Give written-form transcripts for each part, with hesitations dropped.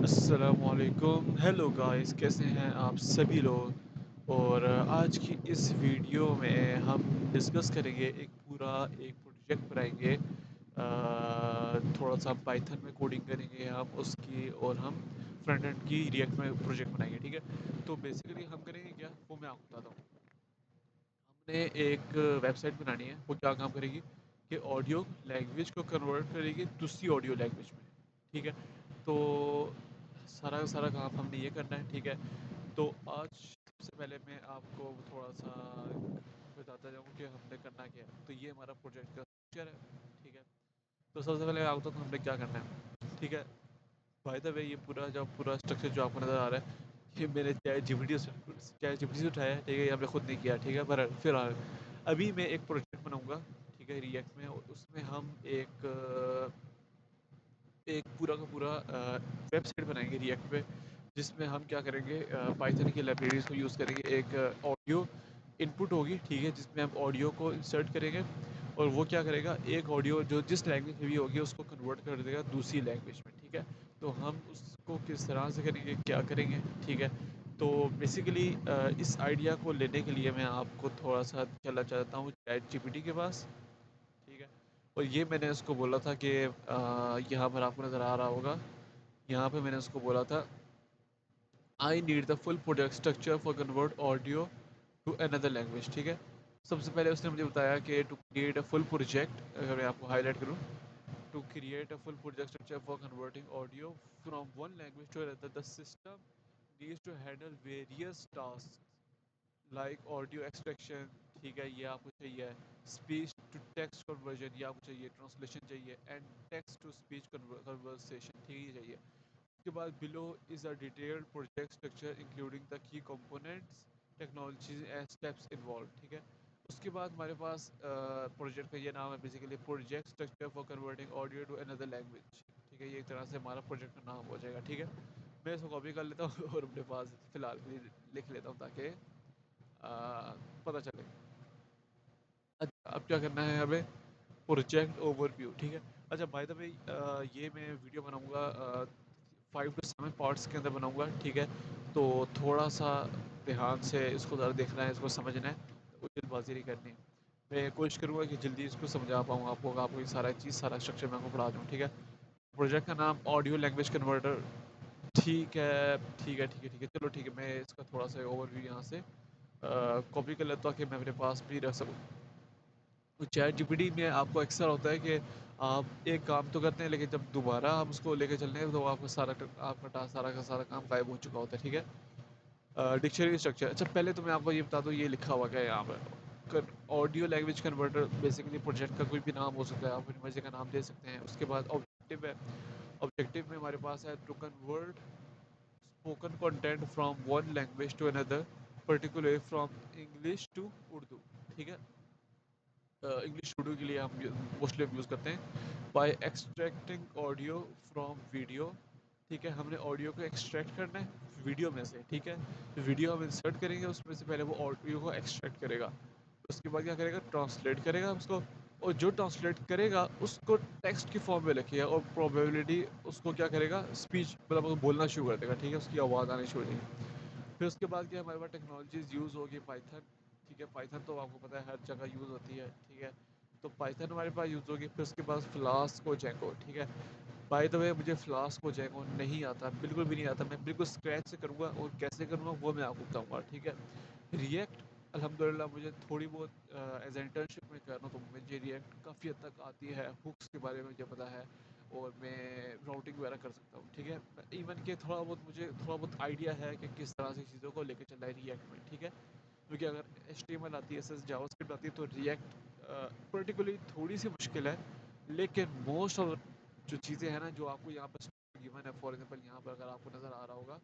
अस्सलामुअलैकुम hello guys, कैसे हैं आप सभी लोग। और आज की इस वीडियो में हम डिस्कस करेंगे एक प्रोजेक्ट बनाएंगे। थोड़ा सा पाइथन में कोडिंग करेंगे हम उसकी, और हम फ्रंट एंड की रिएक्ट में प्रोजेक्ट बनाएंगे। ठीक है, तो बेसिकली हम करेंगे क्या, वो मैं आपको बताता हूँ। हमने एक वेबसाइट बनानी है, वो क्या काम करेगी कि ऑडियो लैंग्वेज को कन्वर्ट करेगी दूसरी ऑडियो लैंग्वेज में। ठीक है, तो सारा का सारा काम हमने ये करना है। ठीक है, तो आज सबसे पहले मैं आपको थोड़ा सा बताता जाऊँ कि हमने करना क्या है। तो ये हमारा प्रोजेक्ट का स्ट्रक्चर है। ठीक है, तो सबसे पहले आपको तो हमने क्या करना है। ठीक है, बाय द वे ये पूरा स्ट्रक्चर जो आपको नज़र आ रहा है, ये मैंने चैट जीपीटी से उठाया है। ठीक है, ये हमने खुद नहीं किया। ठीक है, पर फिलहाल अभी मैं एक प्रोजेक्ट बनाऊंगा। ठीक है, रिएक्ट में, और उसमें हम एक पूरा का पूरा वेबसाइट बनाएंगे रिएक्ट पे, जिसमें हम क्या करेंगे, पाइथन की लाइब्रेरीज को यूज़ करेंगे। एक ऑडियो इनपुट होगी, ठीक है, जिसमें हम ऑडियो को इंसर्ट करेंगे, और वो क्या करेगा, एक ऑडियो जो जिस लैंग्वेज में भी होगी उसको कन्वर्ट कर देगा दूसरी लैंग्वेज में। ठीक है, तो हम उसको किस तरह से करेंगे, क्या करेंगे। ठीक है, तो बेसिकली इस आइडिया को लेने के लिए मैं आपको थोड़ा सा चला चाहता हूँ चैट जीपीटी के पास। ठीक है, और ये मैंने उसको बोला था कि यहाँ पर आपको नज़र आ रहा होगा, यहाँ पे मैंने उसको बोला था I need the full product structure for convert audio to another language. ठीक है, सबसे पहले उसने मुझे बताया कि to create a full project, अगर मैं आपको हाईलाइट करूँ, to create a full project structure for converting audio from one language to another, the system needs to handle various task like audio extraction. ठीक है, ये आपको चाहिए। स्पीच टू टेक्स्ट कन्वर्जन, ये आपको चाहिए। ट्रांसलेशन चाहिए, and text to speech conversation, ठीक है, ये चाहिए। उसके बाद below is a detailed project structure including the key components, technologies and steps involve. ठीक है, उसके बाद हमारे पास प्रोजेक्ट का ये नाम है, basically project structure for converting audio to another language. ठीक है, ये एक तरह से हमारा प्रोजेक्ट का नाम हो जाएगा। ठीक है, मैं इसको कॉपी कर लेता हूँ और अपने पास फ़िलहाल के लिए लिख लेता हूँ, ताकि पता चले। अच्छा, अब क्या करना है हमें, प्रोजेक्ट ओवरव्यू। ठीक है, अच्छा बाय द वे ये मैं वीडियो बनाऊंगा 5 to 7 पार्ट्स के अंदर बनाऊंगा। ठीक है, तो थोड़ा सा ध्यान से इसको ज़रा देखना है, इसको समझना है, कोई जल्दबाजी नहीं करनी। मैं कोशिश करूँगा कि जल्दी इसको समझा पाऊँ आपको ये सारा चीज़, सारा स्ट्रक्चर मैं आपको पढ़ा दूँ। ठीक है, प्रोजेक्ट का नाम ऑडियो लैंग्वेज कन्वर्टर। ठीक है, ठीक है, ठीक है, ठीक है, चलो ठीक है, मैं इसका थोड़ा सा ओवरव्यू यहाँ से कॉपी कर लेता हूँ कि मैं अपने पास भी रख सकूँ। तो चैट जीपीटी में आपको अक्सर होता है कि आप एक काम तो करते हैं, लेकिन जब दोबारा आप उसको लेके चलते हैं तो आपका सारा का सारा काम गायब हो चुका होता है। ठीक है, डिक्शनरी स्ट्रक्चर। अच्छा, पहले तो मैं आपको ये बता दूँ, ये लिखा हुआ क्या है यहाँ पर, audio language converter. Basically project का कोई भी नाम हो सकता है, आप अपनी मर्जी का नाम दे सकते हैं। उसके बाद ऑब्जेक्टिव है, ऑब्जेक्टिव में हमारे पास है to convert spoken content from one language to another, particularly from English to Urdu. ठीक है, इंग्लिश स्टूडियो के लिए हम मोस्टली हम यूज़ करते हैं। By extracting audio from video. ठीक है, हमने ऑडियो को एक्सट्रैक्ट करना है वीडियो में से। ठीक है, वीडियो हम इंसर्ट करेंगे, उसमें से पहले वो ऑडियो को एक्सट्रैक्ट करेगा, उसके बाद क्या करेगा, ट्रांसलेट करेगा उसको, और जो ट्रांसलेट करेगा उसको टेक्स्ट की फॉर्म में लिखेगा, और प्रोबेबिलिटी उसको क्या करेगा, स्पीच मतलब वो बोलना शुरू कर देगा। ठीक है, उसकी आवाज़ आनी शुरू हो जाएगी। फिर उसके बाद क्या हमारे पास टेक्नोलॉजीज़ यूज़ होगी, पाइथन। ठीक है, पाइथन तो आपको पता है हर जगह यूज़ होती है। ठीक है, तो पाइथन हमारे पास यूज़ होगी। फिर उसके पास फ्लास्क और जैंगो। ठीक है, बाय द वे मुझे फ्लास्क और जैंगो नहीं आता, बिल्कुल भी नहीं आता। मैं बिल्कुल स्क्रैच से करूँगा, और कैसे करूँगा वो मैं आपको बताऊँगा। ठीक है, रिएक्ट अल्हम्दुलिल्लाह मुझे थोड़ी बहुत एज इंटर्नशिप में कर रहा हूँ, तो मुझे रिएक्ट काफ़ी हद तक आती है। हुक्स के बारे में मुझे पता है, और मैं राउटिंग वगैरह कर सकता हूँ। ठीक है, इवन के थोड़ा बहुत आइडिया है कि किस तरह से चीज़ों को लेकर चल रहा है रिएक्ट में। ठीक है, क्योंकि अगर एचटीएमएल आती है, एसएस जावास्क्रिप्ट आती है, तो रिएक्ट पर्टिकुलरली थोड़ी सी मुश्किल है। लेकिन मोस्ट ऑफ जो चीज़ें हैं ना, जो आपको यहाँ पर गिवन है, फॉर एग्जांपल यहाँ पर अगर आपको नज़र आ रहा होगा,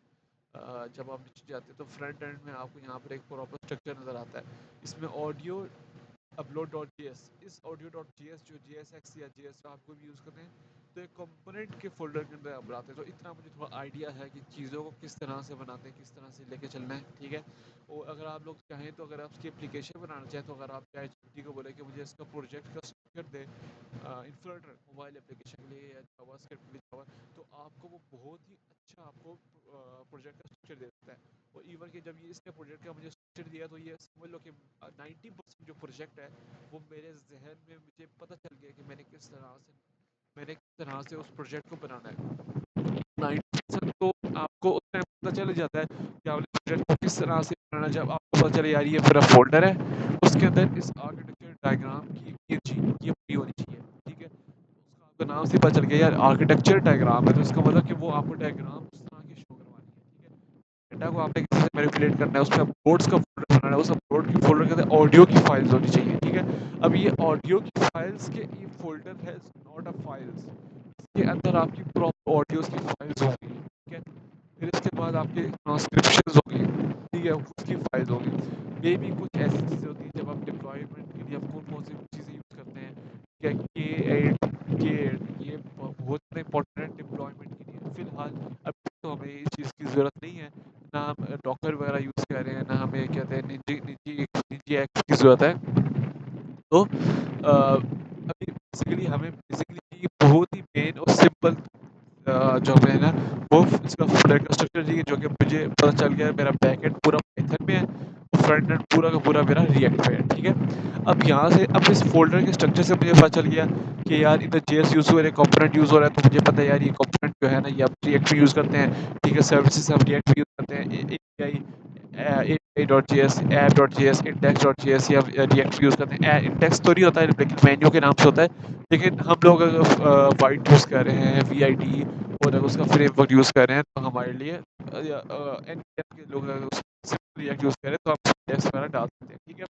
जब आप नीचे जाते हैं तो फ्रंट एंड में आपको यहाँ पर एक प्रॉपर स्ट्रक्चर नज़र आता है। इसमें audio upload dot G S, इस ऑडियो डॉट जी एस जो जी एस एक्स या जी एस आपको भी यूज़ करते हैं, तो एक कंपोनेंट के फोल्डर के अंदर आप बनाते हैं। तो इतना मुझे थोड़ा आइडिया है कि चीज़ों को किस तरह से बनाते हैं, किस तरह से लेके चलना है। ठीक है, और अगर आप लोग चाहें तो, अगर आप उसकी एप्लीकेशन बनाना चाहें, तो अगर आप चाहे GPT को बोले कि मुझे इसका प्रोजेक्ट का स्ट्रक्चर दे इन्फ्लटर मोबाइल एप्लीकेशन के लिए या जावास्क्रिप्ट के लिए जावा, तो आपको वो बहुत ही अच्छा आपको प्रोजेक्ट का स्ट्रक्चर दे देता है। और इवन कि जब ये इसने प्रोजेक्ट का मुझे स्ट्रक्चर दिया तो ये समझ लो कि 90% जो प्रोजेक्ट है वो मेरे जहन में मुझे पता चल गया कि मैंने किस तरह से उस प्रोजेक्ट को बनाना है। 90% तो आपको उस टाइम पता चल ही जाता है कि आपने प्रोजेक्ट को किस तरह से बनाना है। जब आपको पता चले यार ये मेरा फोल्डर है, उसके अंदर इस आर्किटेक्चर डायग्राम की ये पूरी होनी चाहिए, ठीक है। उसका आपको नाम से पता चल गया यार आर्किटेक्चर डायग्राम है, तो इसका मतलब कि वो आपको डायग्राम उस तरह की शो करवानी है, ठीक है। डेटा को आपने किसी से मैनिपुलेट करना है, उसमें अपलोड्स का फ़ोल्डर बनाना है, उस अपलोड की फ़ोल्डर के अंदर ऑडियो की फाइल्स होनी चाहिए, ठीक है। अब ये ऑडियो की फाइल्स के ये फ़ोल्डर है नॉट अ फाइल्स, इसके अंदर आपकी प्रॉपर ऑडियोज़ की फाइल्स होंगी, ठीक है। फिर इसके बाद आपके ट्रांसक्रिप्शंस होंगी, ठीक है, उसकी फाइल्स होंगी। मे बी कुछ ऐसी चीज़ें होती हैं जब आप डिप्लॉयमेंट के लिए आप कौन-कौन सी चीज़ें यूज़ करते हैं, क्या के8 ये बहुत ज़्यादा इम्पोर्टेंट है डिप्लॉयमेंट के लिए। फ़िलहाल अभी तो हमें इस चीज़ की ज़रूरत नहीं है, ना हम डॉकर वगैरह यूज़ कर रहे हैं, ना हमें कहते हैं निजी निजी निजी एक्ट की ज़रूरत है। तो अभी बेसिकली बहुत ही मेन और सिंपल जो हमें है ना वो इसका फ़ोल्डर का स्ट्रक्चर चाहिए, जो कि मुझे पता चल गया है मेरा बैकएंड पूरा पाइथन में है, फ्रंट एंड पूरा का पूरा मेरा रिएक्ट पे है, ठीक है। अब यहाँ से अब इस फ़ोल्डर के स्ट्रक्चर से मुझे पता चल गया कि यार इधर जेएस यूज़ हो रहा है, कंपोनेंट यूज़ हो रहा है, तो मुझे पता है यार ये कंपोनेंट जो है ना ये आप रिएक्ट पे यूज़ करते हैं, ठीक है। सर्विसेज हम रिएक्ट पे यूज़ करते हैं, API.js, app.js, index.js या रिएक्ट यूज़ करते हैं। इंडेक्स तो नहीं होता है लेकिन मेन्यू के नाम से होता है। लेकिन हम लोग अगर वाइट यूज़ कर रहे हैं, वीआईडी और अगर उसका फ्रेमवर्क यूज़ कर रहे हैं तो हमारे लिए एनपीएम के लोग अगर सिंपल रिएक्ट यूज़ करें तो आप इंडेक्स वगैरह डाल सकते हैं, ठीक है।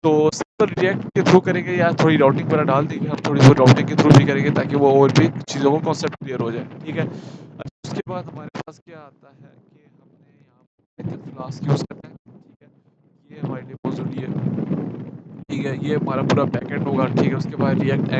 तो सिंपल रिएक्ट के थ्रू करेंगे या थोड़ी राउटिंग वगैरह डाल देंगे, हम थोड़ी बहुत राउटिंग के थ्रू भी करेंगे ताकि वो और भी चीज़ों को कॉन्सेप्ट क्लियर हो जाए, ठीक है। अच्छा, उसके बाद हमारे पास क्या आता है कि हमने यहाँ पाइथन फ्लास्क यूज़ करना है, ठीक है। ये हमारे लिए बहुत ज़रूरी है, ठीक है। ये हमारा पूरा बैकएंड होगा, ठीक है। उसके बाद रिएक्ट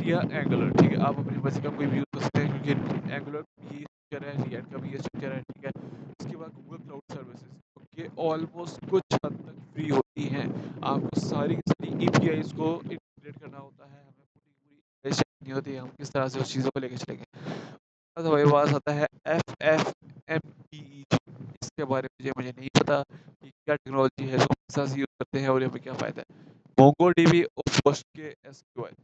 या एंगुलर, ठीक है। आप अपनी मर्ज़ी का कोई भी यूज़ कर सकते हैं क्योंकि एंगुलर का भी ये स्ट्रक्चर है, रिएक्ट का भी ये स्ट्रक्चर है, ठीक है। उसके बाद गूगल क्लाउड सर्विसेज ये ऑलमोस्ट कुछ हद तक फ्री होती हैं। आपको सारी की सारी एपीआईज़ को इंटीग्रेट करना होता है, हमें पूरी नहीं होती है हम किस तरह से उस चीज़ों को लेके चलेंगे। अब हमारे पास आता है एफएफएमपीईजी, इसके बारे में मुझे नहीं पता कि क्या टेक्नोलॉजी है, इसको किस तरह से यूज़ करते हैं और हमें क्या फ़ायदा है। मोंगोडीबी और पोस्टग्रेसक्यूएल,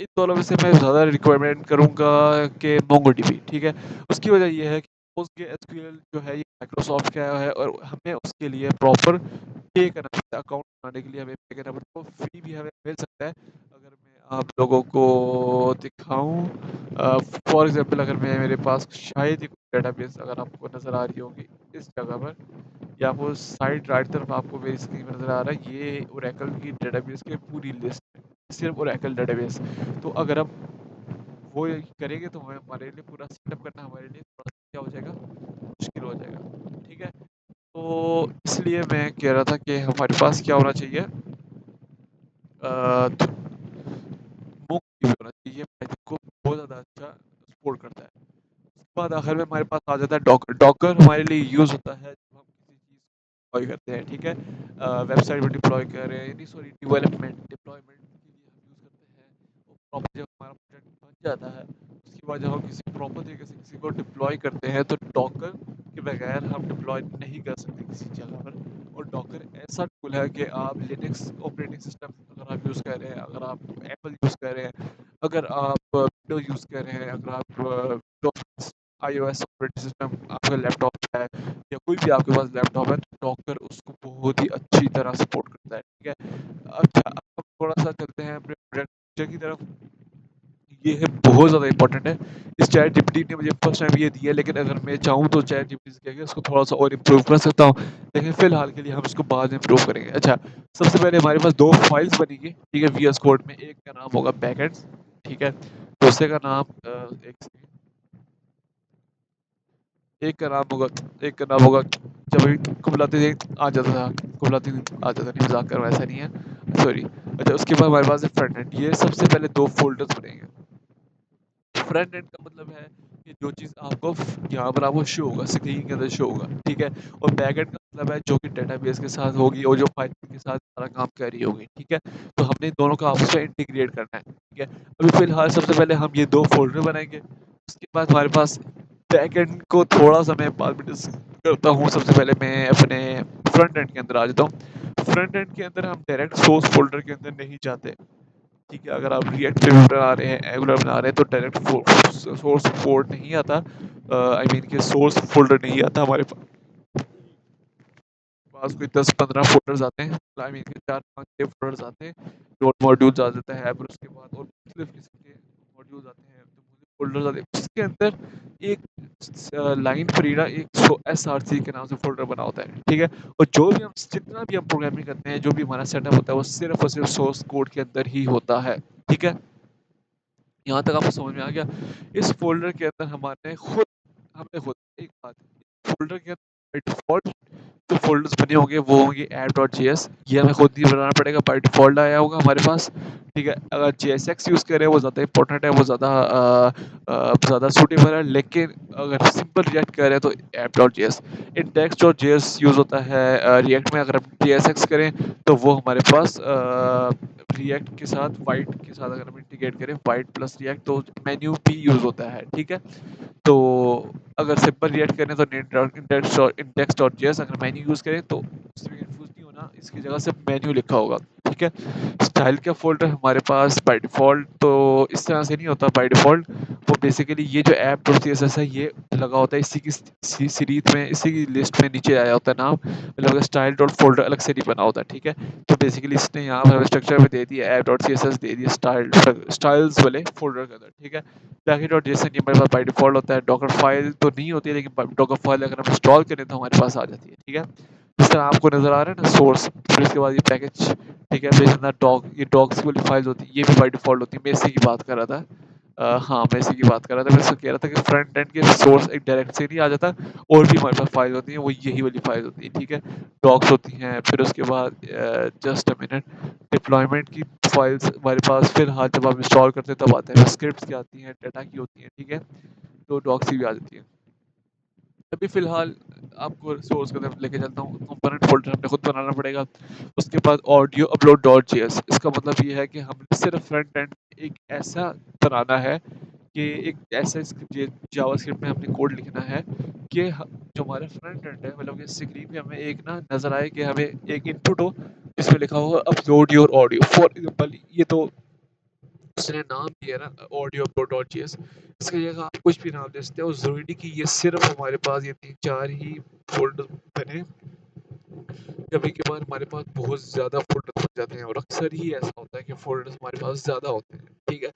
इन दोनों में से मैं ज़्यादा रिकमेंड करूँगा कि मोंगोडीबी, ठीक है। उसकी वजह ये है कि पोस्टग्रेसक्यूएल जो है ये माइक्रोसॉफ्ट का है और हमें उसके लिए प्रॉपर पे करना पड़ता है, अकाउंट बनाने के लिए हमें पे करना पड़ता है। वो फ्री भी हमें मिल सकता है अगर मैं आप लोगों को दिखाऊँ। फॉर एग्ज़ाम्पल अगर मैं मेरे पास शायद ही कोई डेटाबेस अगर आपको नज़र आ रही होगी इस जगह पर, या वो साइड राइट तरफ आपको मेरी स्क्रीन में नज़र आ रहा है, ये ओरेकल की डेटाबेस की पूरी लिस्ट है, सिर्फ़ ओरेकल डेटाबेस। तो अगर हम वो करेंगे तो हमें हमारे लिए पूरा सेटअप करना हमारे लिए थोड़ा-सा क्या हो जाएगा, मुश्किल हो जाएगा, ठीक है। तो इसलिए मैं कह रहा था कि हमारे पास क्या होना चाहिए, तो मुफ्त भी होना चाहिए, पाइथन को बहुत ज़्यादा अच्छा सपोर्ट करता है। उसके बाद आखिर में हमारे पास आ जाता है डॉकर। डॉकर हमारे लिए यूज़ होता है जब हम किसी चीज़ को डिप्लॉय करते हैं, ठीक है। वेबसाइट में डिप्लॉय कर रहे हैं, नहीं सॉरी डेवलपमेंट डिप्लॉयमेंट के लिए हम यूज़ करते हैं। वो प्रॉपर जब हमारा प्रोजेक्ट बन जाता है उसके बाद जब हम किसी प्रॉपर तरीके से किसी को डिप्लॉय करते हैं तो डॉकर के बगैर हम डिप्लॉय नहीं कर सकते किसी जगह पर। और डॉकर ऐसा टूल है कि आप लिनक्स ऑपरेटिंग सिस्टम अगर आप यूज़ कर रहे हैं, अगर आप एप्पल यूज़ कर रहे हैं, अगर आप विंडोज़ यूज़ कर रहे हैं, अगर आप विंडोज़ आईओएस ऑपरेटिंग सिस्टम आपका लैपटॉप है या कोई भी आपके पास लैपटॉप है तो डॉकर उसको बहुत ही अच्छी तरह सपोर्ट करता है, ठीक है। अच्छा, अब थोड़ा सा चलते हैं अपने प्रोजेक्ट की तरफ। ये है बहुत ज़्यादा इंपॉर्टेंट है। इस चैट जीपीटी ने मुझे फर्स्ट टाइम ये दिया है, लेकिन अगर मैं चाहूँ तो चैट जीपीटी से कहकर इसको थोड़ा सा और इम्प्रूव कर सकता हूँ, लेकिन फिलहाल के लिए हम इसको बाद में इम्प्रूव करेंगे। अच्छा, सबसे पहले हमारे पास दो फाइल्स बनेंगी, ठीक है, वीएस कोड में। एक का नाम होगा बैकएंड्स, ठीक है। दूसरे का नाम एक सेकंड, एक का नाम होगा एक का नाम होगा जब भी कुबलाते थे आ जाता था, कुबलाते थे आ जाता नहीं, मजाक कर रहा हूँ, ऐसा नहीं है, सॉरी। अच्छा, उसके बाद हमारे पास है फ्रंट एंड। ये सबसे पहले दो फोल्डर्स बनेंगे। फ्रंट एंड का मतलब है कि जो चीज़ आपको यहाँ पर आपको शो होगा, स्क्रीन के अंदर शो होगा, ठीक है। और बैक एंड का मतलब है जो कि डेटाबेस के साथ होगी और जो पाइथन के साथ सारा काम कर रही होगी, ठीक है। तो हमने दोनों को आपस में इंटीग्रेट करना है, ठीक है। अभी फिलहाल सबसे पहले हम ये दो फोल्डर बनाएंगे। उसके बाद हमारे पास बैकएंड को थोड़ा-सा मैं बाद में डिस्कस करता हूँ। सबसे पहले मैं अपने फ्रंट एंड के अंदर आ जाता हूँ। फ्रंट एंड के अंदर हम डायरेक्ट सोर्स फ़ोल्डर के अंदर नहीं जाते, ठीक है? अगर आप रिएक्ट पे भी बना रहे हैं, एंगुलर बना रहे हैं तो डायरेक्ट सोर्स कोड नहीं आता। आई मीन कि सोर्स फ़ोल्डर नहीं आता हमारे पास। कोई 10-15 फ़ोल्डर्स आते हैं। आई मीन कि 4-5-6 फ़ोल्डर्स आते हैं। डॉट मॉड्यूल्स आ जाता है, फिर उसके बाद और मुख्तलिफ़ किस्म के मॉड्यूल्स आते हैं, तो फ़ोल्डर्स आते हैं। उसके अंदर एक लाइन पर ही ना एक एसआरसी के नाम से फ़ोल्डर बना होता है, ठीक है? और जो भी हम जितना भी हम प्रोग्रामिंग करते हैं, जो भी हमारा सेटअप होता है, वो सिर्फ़ और सिर्फ़ सोर्स कोड के अंदर ही होता है, ठीक है? यहाँ तक आपको समझ में आ गया? इस फ़ोल्डर के अंदर हमने खुद एक बात, फ़ोल्डर के अंदर बाय डिफ़ॉल्ट जो फ़ोल्डर्स बने होंगे वो होंगे app.js। ये हमें खुद नहीं बनाना पड़ेगा, बाय डिफ़ॉल्ट आया होगा हमारे पास, ठीक है? अगर JSX यूज़ करें वो ज़्यादा इम्पोर्टेंट है, वो ज़्यादा सूटेबल है, लेकिन अगर सिंपल रिएक्ट कर रहे हैं तो app.js। index.js यूज़ होता है रिएक्ट में। अगर हम JSX करें तो वो हमारे पास रिएक्ट के साथ वाइट के साथ अगर हम इंटीग्रेट करें, वाइट प्लस रिएक्ट तो मेन्यू भी यूज़ होता है, ठीक है? तो अगर सिंपल रिएक्ट करें तो index.js, अगर मेन्यू यूज़ करें तो उसमें कंफ्यूज नहीं होना, इसकी जगह से मेन्यू लिखा होगा, ठीक है? स्टाइल का फ़ोल्डर हमारे पास बाय डिफ़ॉल्ट तो इस तरह से नहीं होता बाय डिफ़ॉल्ट। वो बेसिकली ये जो app.css है ये लगा होता है इसी की सीरीज़ में, इसी की लिस्ट में नीचे आया होता है नाम, मतलब स्टाइल डॉट फ़ोल्डर अलग से नहीं बना होता, ठीक है? तो बेसिकली इसने यहाँ पर स्ट्रक्चर में दे दिया app.css, दे दिया स्टाइल्स वाले फ़ोल्डर के अंदर, ठीक है? package.json ये हमारे पास बाय डिफ़ॉल्ट होता है। डॉकर फाइल तो नहीं होती है, लेकिन डॉकर फाइल अगर हम इंस्टॉल करें तो हमारे पास आ जाती है, ठीक है? जिस तरह आपको नज़र आ रहा है ना सोर्स, फिर उसके बाद ये पैकेज, ठीक है? फिर अंदर ये डॉक्स वाली फाइल्स होती है, ये भी बाय डिफ़ॉल्ट होती है। मैं इसी की बात कर रहा था। हाँ, मैं इसी की बात कर रहा था। मैं इसको कह रहा था कि फ्रंट एंड के सोर्स एक डायरेक्ट से नहीं आ जाता, और भी हमारे पास फाइल होती हैं, वो यही वाली फाइल होती है, ठीक है? डॉक्स होती हैं, फिर उसके बाद जस्ट अ मिनट, डिप्लॉयमेंट की फाइल्स हमारे पास, फिर हाँ, जब आप इंस्टॉल करते हैं तब आते हैं, स्क्रिप्ट्स की आती हैं, डाटा की होती हैं, ठीक है? तो डॉक्स की भी आ जाती हैं। अभी फ़िलहाल आपको सोर्स की तरफ लेके चलता हूँ। कंपोनेंट फ़ोल्डर हमें खुद बनाना पड़ेगा। उसके बाद ऑडियो अपलोड डॉट जेएस, इसका मतलब ये है कि हमने सिर्फ फ्रंट एंड एक ऐसा बनाना है कि एक ऐसा जावास्क्रिप्ट में हमने कोड लिखना है कि जो हमारा फ्रंट एंड है, मतलब कि स्क्रीन पे हमें एक ना नज़र आए कि हमें एक इनपुट हो जिसमें लिखा होगा upload your audio. For example ये तो उसने नाम दिया ना ऑडियो अपलोड डॉट जेएस, इसकी जगह आप कुछ भी नाम दे सकते हो। ज़रूरी नहीं कि ये सिर्फ हमारे पास ये 3-4 ही फ़ोल्डर बने। कभी-कभार हमारे पास बहुत ज़्यादा फ़ोल्डर्स बन जाते हैं, और अक्सर ही ऐसा होता है कि फ़ोल्डर्स हमारे पास ज़्यादा होते हैं, ठीक है?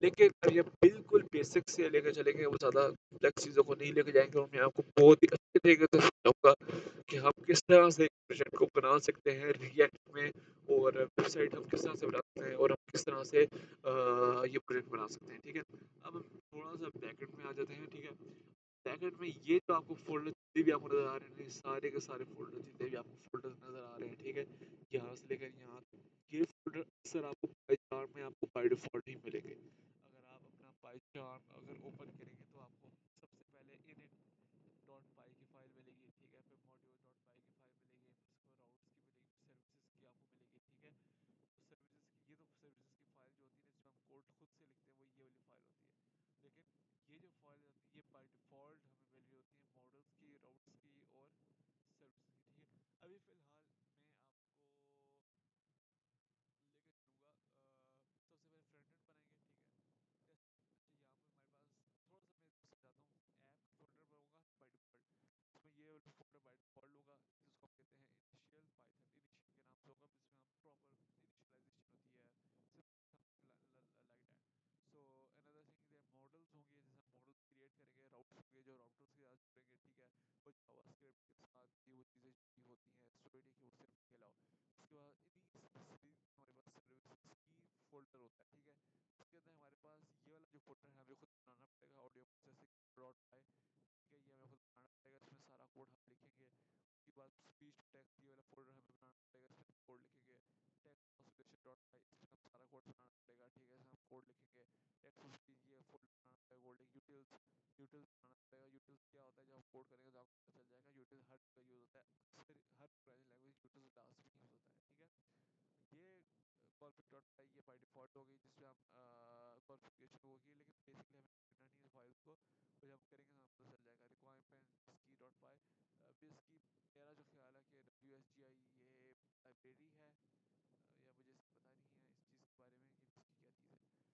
लेकिन अब ये बिल्कुल बेसिक से लेकर चलेंगे, वो ज़्यादा कॉम्प्लेक्स चीज़ों को नहीं लेके जाएँगे, और मैं आपको बहुत ही अच्छे तरीके से समझाऊँगा कि हम किस तरह से एक प्रोजेक्ट को बना सकते हैं रिएक्ट में, और वेबसाइट हम किस तरह से बना सकते हैं, और हम किस तरह से ये प्रोजेक्ट बना सकते हैं, ठीक है? अब हम थोड़ा-सा बैकएंड में आ जाते हैं, ठीक है? बैकएंड में ये जो आपको फ़ोल्डर जितने भी आपको नज़र आ रहे हैं, सारे के सारे फ़ोल्डर जितने भी आपको फ़ोल्डर्स नज़र आ रहे हैं, ठीक है? यहाँ से लेकर यहाँ तक, ये फ़ोल्डर अक्सर आपको पाइचार्म में आपको बाय डिफ़ॉल्ट ही मिलेंगे। अगर आप अपना पाइचार्म अगर ओपन करेंगे तो आपको सबसे पहले init.py की फ़ाइल मिलेगी, ठीक है? फिर module.py की फ़ाइल मिलेगी, फिर उसके बाद राउट्स की मिलेगी, सर्विसेज़ की आपको मिलेगी, ठीक है? तो सर्विसेज़ की फ़ाइल जो होती है ना, जिसमें हम कोड खुद से लिखते हैं, वो ये वाली फ़ाइल होती है। लेकिन ये जो फ़ाइल होती है, ये बाय डिफ़ॉल्ट हमें मिली होती है मॉडल्स की, राउट्स की और सर्विसेज़ की, ठीक है? अभी फ़िलहाल मैं आपको लेके चलूँगा, सबसे पहले फ्रंट एंड बनाएँगे, ठीक है? जैसे यहाँ पर हमारे पास थोड़ा-सा मैं समझाता हूँ, ऐप फ़ोल्डर में होगा बाय डिफ़ॉल्ट। उसमें ये वाला फ़ोल्डर बाय डिफ़ॉल्ट होगा, जिसको हम कहते हैं इनिशियल, पाइथन इनिशियल के नाम से होगा, जिसमें हम प्रॉपर इनिशियलाइज़ेशन होती है, something like that. So another thing है मॉडल्स होंगे, जैसे हम मॉडल्स क्रिएट करेंगे, राउटर्स होंगे जो राउटर्स के साथ जुड़ेंगे, ठीक है? और जावास्क्रिप्ट के साथ ये वो चीज़ें जुड़ी होती हैं, ज़रूरी नहीं कि वो सिर्फ के अलावा। उसके बाद इन्हीं सीरीज हमारे पास सर्विसेज की फ़ोल्डर होता है, ठीक है? उसके अंदर हमारे पास ये वाला जो फ़ोल्डर है हमें खुद बनाना पड़ेगा, ऑडियो प्रोसेसिंग डॉट पाई, ठीक है? ये हमें खुद बनाना पड़ेगा, इसमें सारा कोड हम लिखेंगे। उसके बाद स्पीच टू टेक्स्ट ये वाला फ़ोल्डर हमें बनाना पड़ेगा, इसमें हम कोड लिखेंगे। टेक्स्ट ट्रांसलेशन डॉट पाई, इसमें हम सारा कोड बनाना पड़ेगा, ठीक है? इसमें हम कोड लिखेंगे। टेक्स्ट टू स्पीच ये फ़ोल्डर बनाना पड़ेगा, कोड यूटिल्स यूटिल्स बनाना पड़ेगा। यूटिल्स क्या होता है, जब हम कोड करेंगे तो आपको पता चल जाएगा। यूटिल हर जगह यूज़ होता है, अक्सर हर प्रोग्रामिंग लैंग्वेज यूटिल्स लास्ट में यूज़ होता है, ठीक है? ये कॉन्फ़िग डॉट पाई ये बाय डिफ़ॉल्ट हो गई, जिसमें हम कॉन्फ़िगरेशन होगी, लेकिन बेसिकली हमें करना नहीं है फाइल्स को, और जब करेंगे तो हमें पता चल ski डॉट पाई। बेसिकली मेरा जो ख्याल है कि WSGI ये लाइब्रेरी है, या मुझे पता नहीं है इस चीज़ के बारे में कि इसकी क्या चीज़ है।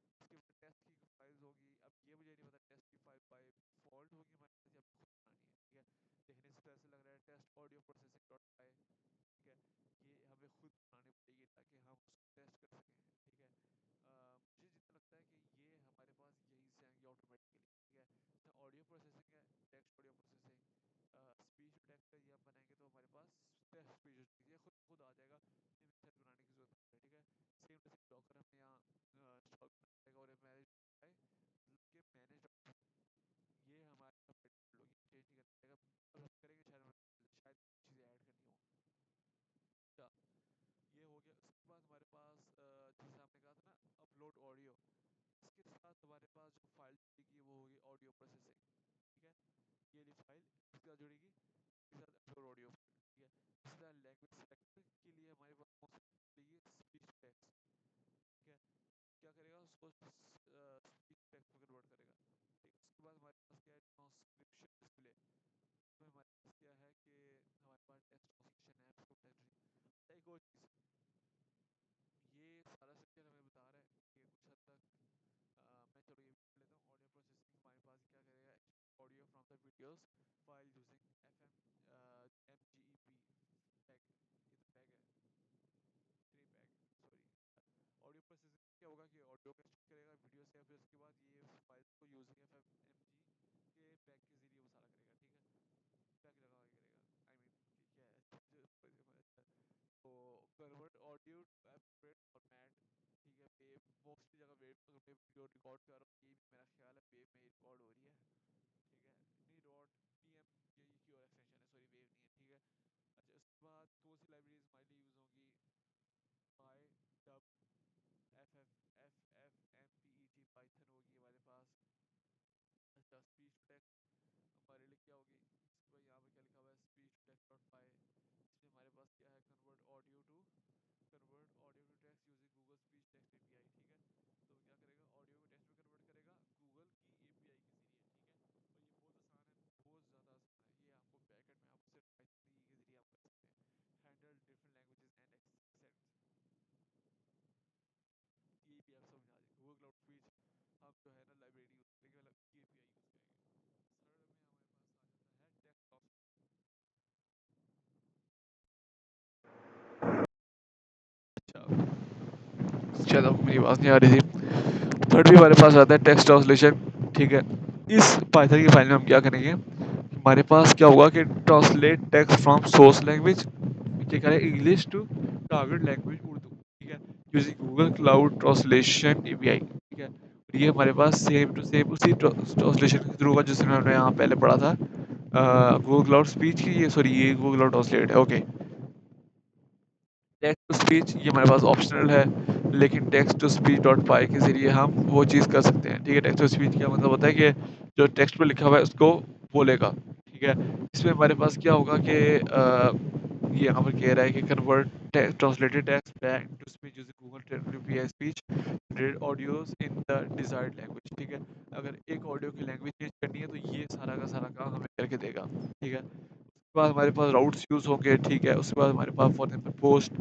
उसके बाद टेस्ट की फाइल्स होगी, अब ये मुझे नहीं पता टेस्ट की फाइल बाय डिफ़ॉल्ट होगी हमारे पास या खुद बनानी है, ठीक है। देखने से तो ऐसा लग रहा है टेस्ट ऑडियो प्रोसेसिंग डॉट पाई, ठीक है, ये हमें खुद बनानी पड़ेगी ताकि हम उसको टेस्ट कर सकें, ठीक है। मुझे जितना लगता है कि ये हमारे पास यहीं से आएंगे ऑटोमेटिकली, ठीक है। जैसे ऑडियो प्रोसेसिंग है, text audio processing, speech to text ये हम बनाएंगे तो हमारे पास टेक्स्ट स्पीच ये खुद खुद आ जाएगा, हमें सेट बनाने की जरूरत है, ठीक है। सेम टू सेम डॉकर हमें यहाँ इंस्टॉल करना पड़ेगा और मैनेज के मैनेज ये हमारे लोग चेंज नहीं कर पाएगा, अब हम करेंगे शायद चीज़ें ऐड करनी हो। अच्छा, ये हो गया। उसके बाद हमारे पास जैसे आपने कहा था ना अपलोड ऑडियो, इसके साथ हमारे पास जो फाइल जुड़ेगी वो होगी ऑडियो प्रोसेसिंग, ठीक है। ये वाली फाइल इसके साथ जुड़ेगी, इसके साथ अपलोड ऑडियो, ठीक है। इसी तरह लैंग्वेज सेलेक्टर के लिए हमारे पास कौन सी जुड़ेगी, स्पीच टेक्स्ट, ठीक है। क्या करेगा उसको स्पीच टेक्स्ट में कन्वर्ट करेगा, ठीक। उसके बाद हमारे पास क्या है, ट्रांसक्रिप्शन डिस्प्ले, तो हमारे पास क्या है कि हमारे पास टेक्स्ट ट्रांसलेशन है, एक और चीज़, ये सारा स्ट्रक्चर हमें बता रहा है कि कुछ हद तक मैं चलो ये भी लेता हूँ। ऑडियो प्रोसेसिंग हमारे पास क्या करेगा, audio from the videos file using FMGEP peg, ये तो पैग है, 3 पैग, सॉरी। ऑडियो प्रोसेसिंग क्या होगा कि ऑडियो को एक्सट्रैक्ट करेगा वीडियो से, फिर उसके बाद ये फाइल को यूजिंग FMG के पैग के जरिए वो सारा करेगा, ठीक है। पैग लगा के करेगा, आई मीन क्या है तो convert audio to FF format, ठीक है। वेव मोस्टली जगह वेव में वीडियो रिकॉर्ड कर रहा हूँ, ये भी मेरा ख्याल है वेव में रिकॉर्ड हो रही है, ठीक है। नहीं डॉट TM ये की और एक्सटेंशन है, सॉरी वेव नहीं है, ठीक है। अच्छा, उसके बाद कौन सी लाइब्रेरीज हमारे लिए यूज़ होंगी, पाई डब FFFFMPEG पाइथन होगी हमारे पास। अच्छा, स्पीच टू टेक्स्ट हमारे लिए क्या होगी, इसको यहाँ पे क्या लिखा हुआ है, speech to text dot py, इसमें हमारे पास क्या है, convert audio to text using Google speech text API, ठीक है। तो क्या करेगा, ऑडियो को टेक्स्ट में कन्वर्ट करेगा गूगल की API के जरिए, ठीक है। और ये बहुत आसान है, बहुत ज़्यादा आसान है, ये आपको बैकएंड में आपको सिर्फ पाइथन के जरिए आप कर सकते हैं। Handle different languages and accents, ये भी आप समझ आ जाए। गूगल क्लाउड स्पीच हम जो है ना लाइब्रेरी यूज़ करेंगे, मतलब API यूज़ करेंगे। थर्ड में हमारे पास आ जाता है टेक्स्ट, अच्छा शायद आपको मेरी आवाज़ नहीं आ रही थी। थर्ड भी हमारे पास आता है टेक्स्ट ट्रांसलेशन, ठीक है। इस पाइथन की फाइल में हम क्या करेंगे, हमारे पास क्या होगा कि translate text from source language, क्या करें, English to target language Urdu, ठीक है, using Google cloud translation API, ठीक है। और ये हमारे पास सेम टू सेम उसी ट्रांसलेशन के थ्रू होगा जिसमें हमने यहाँ पहले पढ़ा था गूगल क्लाउड स्पीच की, ये सॉरी ये गूगल क्लाउड ट्रांसलेट है, ओके। टेक्स्ट टू स्पीच ये हमारे पास ऑप्शनल है, लेकिन टेक्स्ट टू स्पीच डॉट पाई के ज़रिए हम वो चीज़ कर सकते हैं, ठीक है। टेक्स्ट टू स्पीच क्या मतलब होता है कि जो टेक्स्ट में लिखा हुआ है उसको बोलेगा, ठीक है। इसमें हमारे पास क्या होगा कि ये यहाँ पर कह रहा है कि convert translated text back to speech using Google API speech generate audios in the desired language, ठीक है। अगर एक ऑडियो की लैंग्वेज चेंज करनी है तो ये सारा का सारा काम हमें करके देगा, ठीक है। उसके बाद हमारे पास राउट्स यूज़ होंगे, ठीक है। उसके बाद हमारे पास फॉर एग्जाम्पल पोस्ट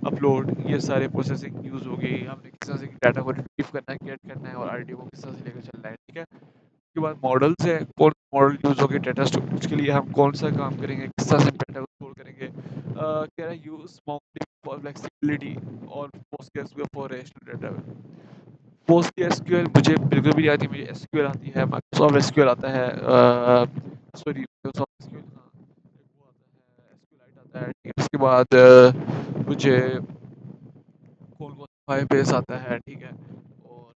अपलोड ये सारे प्रोसेसिंग यूज़ होगी, हमने किस तरह से डाटा को रिट्रीव करना है, गेट करना है और RTO को किस तरह से लेकर चलना है, ठीक है। उसके बाद मॉडल्स है, कौन मॉडल यूज़ होंगे डाटा स्टोरेज के लिए, हम कौन सा काम करेंगे, किस तरह से डाटा को स्टोर करेंगे। कह रहा है यूज़ MongoDB फॉर फ्लेक्सिबिलिटी और PostgreSQL for relational data. PostgreSQL मुझे बिल्कुल भी नहीं आती, मुझे SQL आती है, माइक्रोसॉफ्ट SQL आता है, सॉरी माइक्रोसॉफ्ट SQL, हाँ एक वो आता है SQLite आता है, ठीक है। उसके बाद मुझे कौन कौन फाइरबेस आता है, ठीक है। और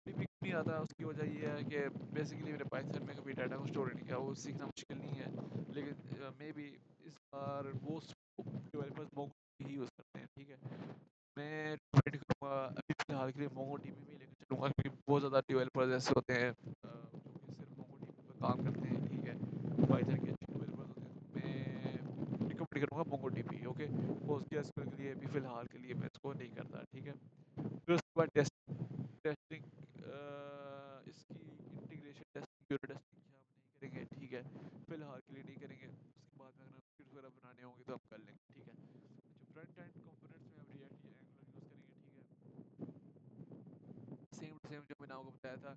भी नहीं आता, उसकी वजह ये है कि बेसिकली मेरे पाइथन में कभी डाटा को स्टोर नहीं किया, वो सीखना मुश्किल नहीं है, लेकिन मे बी इस बार वो डेवलपर्स मोंगो ही यूज़ करते हैं, ठीक है। मैं ट्राई करूँगा अभी फिलहाल के लिए MongoDB में ही लेकर चलूँगा, क्योंकि बहुत ज़्यादा डेवलपर्स ऐसे होते हैं जो कि सिर्फ MongoDB पर काम करते हैं, ठीक है। पाइथन के अच्छे डेवलपर्स होते हैं, तो मैं रिकमेंड करूँगा MongoDB, ओके। PostgreSQL के लिए अभी फ़िलहाल के लिए मैं इसको नहीं करता, ठीक है। फिर उसके बाद टेस्टिंग, जैसे जो मैंने आपको बताया था,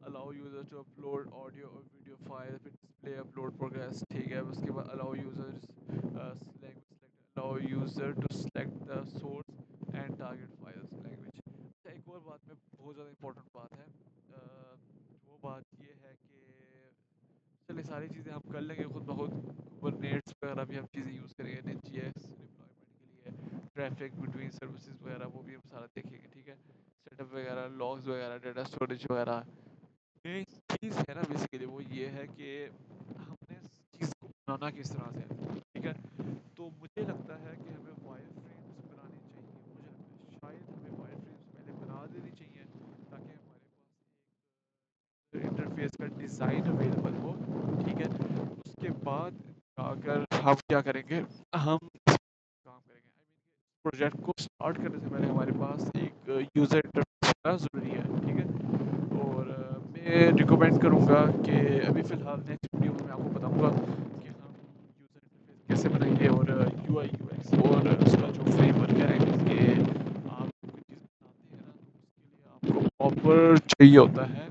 allow user to upload audio और वीडियो फाइल, फिर डिस्प्ले अपलोड प्रोग्रेस, ठीक है। उसके बाद allow users select allow user to select the source and target files language. अच्छा, एक और बात में बहुत ज़्यादा इंपॉर्टेंट बात है, वो बात ये है कि चलिए सारी चीज़ें हम कर लेंगे खुद ब खुद। कुबरनेट्स वगैरह भी हम चीज़ें यूज़ करेंगे नेटजीएस डिप्लॉयमेंट के लिए, ट्रैफिक बिटवीन सर्विसेज वगैरह वो भी हम सारा देखेंगे, ठीक है। सेटअप वगैरह, लॉग्स वगैरह, डाटा स्टोरेज वगैरह। मेन चीज़ है ना बेसिकली वो ये है कि हमने इस चीज़ को बनाना किस तरह से है, ठीक है। तो मुझे लगता है कि हमें वायर फ्रेम्स बनानी चाहिए, मुझे लगता है शायद हमें वायर फ्रेम्स पहले बना देनी चाहिए ताकि हमारे पास इंटरफेस का डिज़ाइन अवेलेबल हो, ठीक है। उसके बाद अगर हम क्या करेंगे, हम काम करेंगे, आई मीन प्रोजेक्ट को स्टार्ट करने से पहले हमारे पास एक यूज़र इंटरफेस होना ज़रूरी है, ठीक है। और मैं रिकमेंड करूँगा कि अभी फ़िलहाल नेक्स्ट वीडियो में मैं आपको बताऊँगा कि हम यूज़र इंटरफेस कैसे बनाएंगे और यूआई यूएक्स और उसका जो फ्रेमवर्क है, आई मीन कि आप कोई चीज़ बनाते हैं ना तो उसके लिए आपको प्रॉपर चाहिए होता है,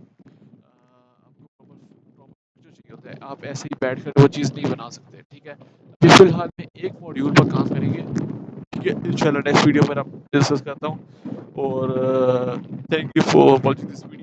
आपको प्रॉपर प्रॉपर जो चाहिए होता है, आप ऐसे ही बैठ कर वो चीज़ नहीं बना सकते, ठीक है। अभी फ़िलहाल मैं एक मॉड्यूल पर काम करेंगे, ठीक है। इंशाल्लाह नेक्स्ट वीडियो में मैं डिस्कस करता हूँ। और thank you for watching this video.